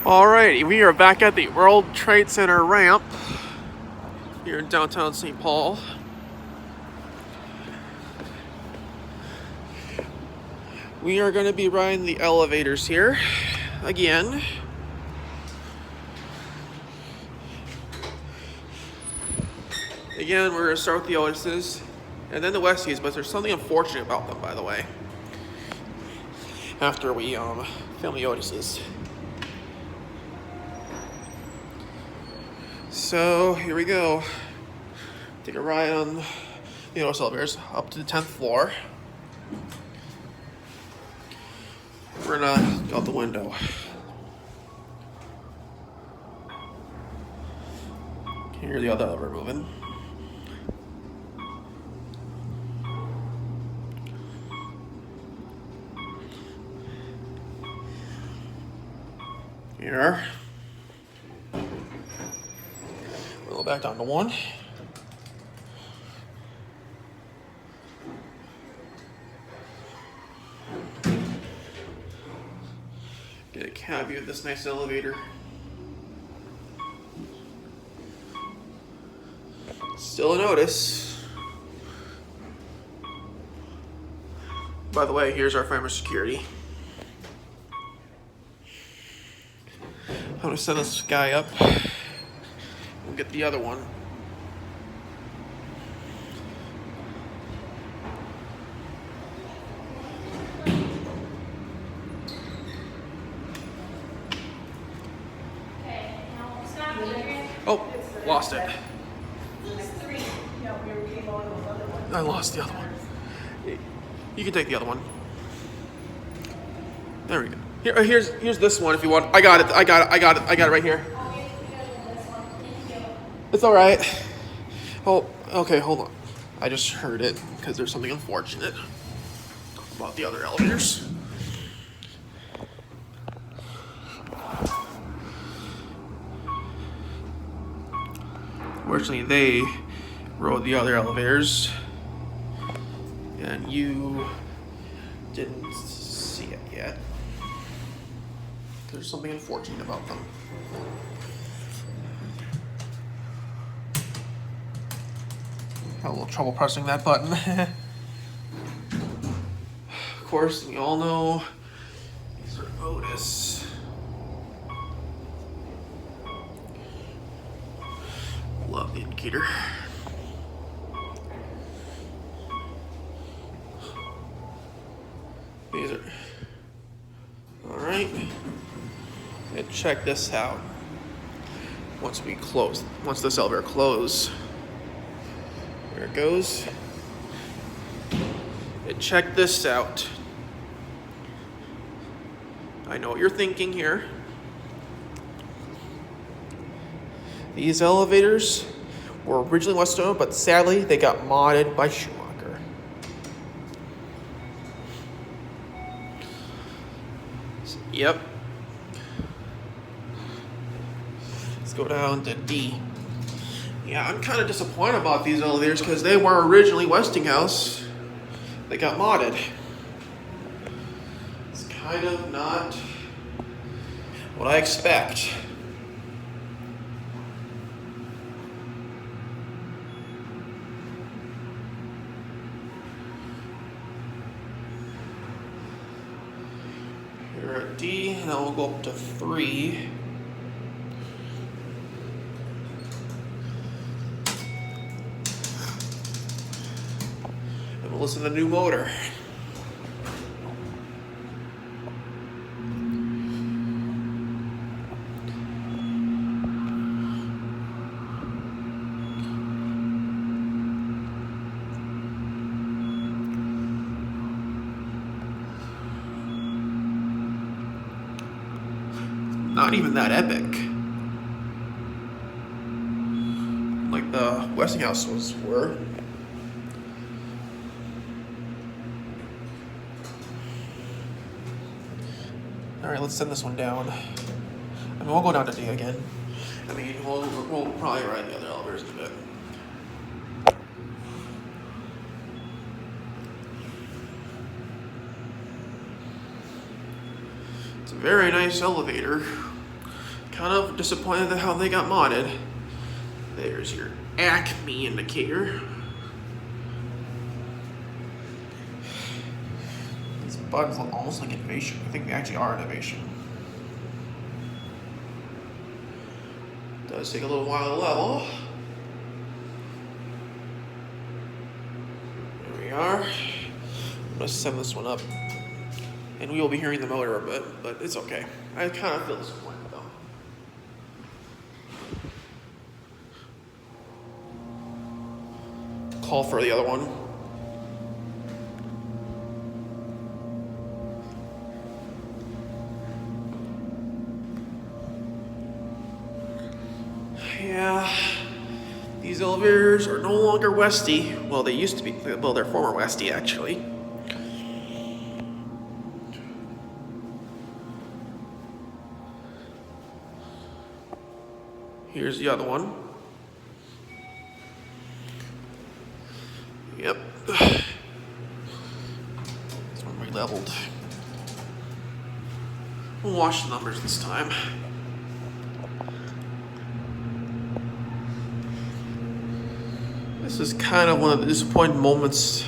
Alrighty, we are back at the World Trade Center ramp here in downtown St. Paul. We are going to be riding the elevators here again. Again, we're going to start with the Otises and then the Westies, but there's something unfortunate about them, by the way, after we film the Otises. So here we go. Take a ride on the Otis elevators up to the 10th floor. We're gonna go out the window. Here's the other elevator moving. Here. We'll go back down to one. Get a cab view of this nice elevator. Still a Otis. By the way, here's our fire security. I'm gonna send this guy up. We'll get the other one. Oh, lost it. I lost the other one. You can take the other one. There we go. Here's this one if you want. I got it right here. It's all right. Oh, okay, hold on. I just heard it because there's something unfortunate about the other elevators. Fortunately, they rode the other elevators, and you didn't see it yet. There's something unfortunate about them. Had a little trouble pressing that button. Of course, we all know these are Otis. Love the indicator. These are all right. And check this out. Once this elevator closes, there it goes. And check this out. I know what you're thinking here. These elevators were originally Westinghouse, but sadly they got modded by Schumacher. Yep. Let's go down to D. Yeah, I'm kind of disappointed about these elevators because they weren't originally Westinghouse. They got modded. It's kind of not what I expect. We're at D, and then we'll go up to 3. And we'll listen to the new motor. Not even that epic, like the Westinghouse were. All right, let's send this one down. I mean, we'll go down to D again. I mean, we'll probably ride the other elevators in a bit. It's a very nice elevator. kind of disappointed at how they got modded. There's your Acme indicator. These buttons look almost like innovation. I think they actually are innovation. Does take a little while to level. There we are. I'm gonna send this one up, and we will be hearing the motor a bit, but it's okay. I kind of feel disappointed though. Call for the other one. Yeah, these elevators are no longer Westy. Well, they used to be. Well, they're former Westy actually. Here's the other one. Yep. This one re-leveled. We'll wash the numbers this time. This is kind of one of the disappointing moments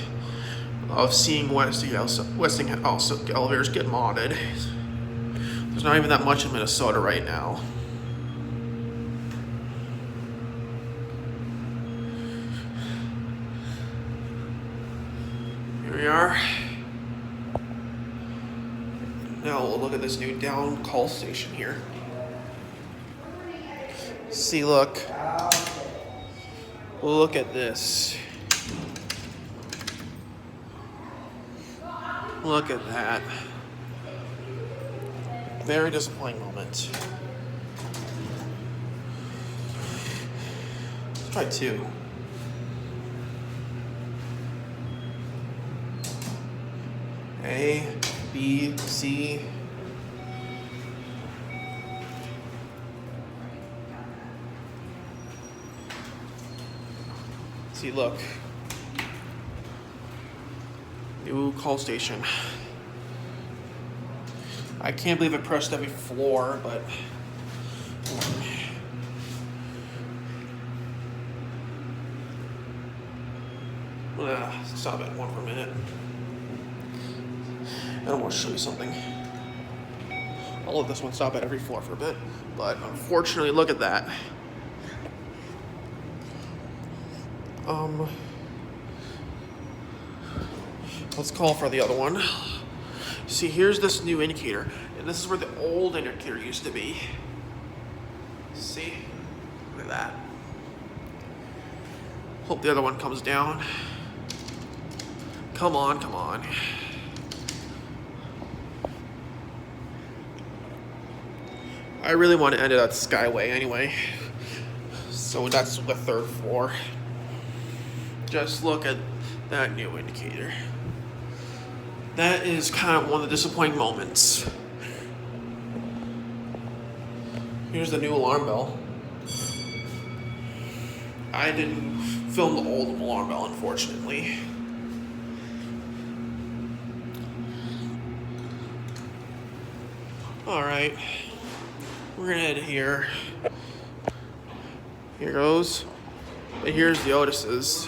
of seeing Westinghouse elevators get modded. There's not even that much in Minnesota right now. Here we are. Now we'll look at this new down call station here. See, look. Look at this. Look at that. Very disappointing moment. Let's try two. A, B, C. See, look. New call station. I can't believe I pressed every floor, but stop at one for a minute. I want to show you something. I'll let this one stop at every floor for a bit, but unfortunately, look at that. Let's call for the other one. See, here's this new indicator, and this is where the old indicator used to be. See? Look at that. Hope the other one comes down. Come on, come on. I really want to end it at Skyway anyway. So that's the third floor. Just look at that new indicator. That is kind of one of the disappointing moments. Here's the new alarm bell. I didn't film the old alarm bell, unfortunately. Alright. We're gonna head here. Here goes. But here's the Otis's.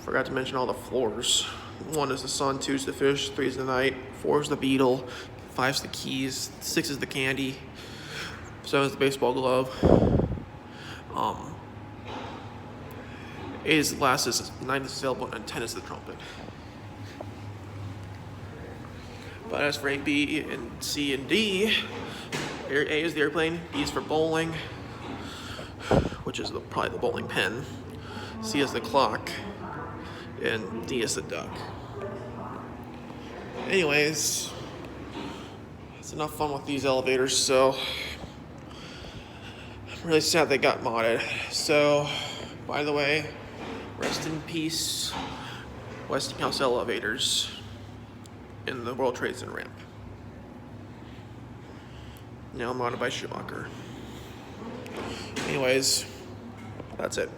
Forgot to mention all the floors. 1 is the sun, 2 is the fish, 3 is the night, 4 is the beetle, 5 is the keys, 6 is the candy, 7 is the baseball glove, 8 is the glasses, 9 is the sailboat, and 10 is the trumpet. But as for A, B, and C, and D, A is the airplane, B is for bowling, which is probably the bowling pin, C is the clock, and D is the duck. Anyways, it's enough fun with these elevators, so I'm really sad they got modded. So, by the way, rest in peace, Westinghouse Elevators in the World Trade Center ramp. Now modded by Schumacher. Anyways, that's it.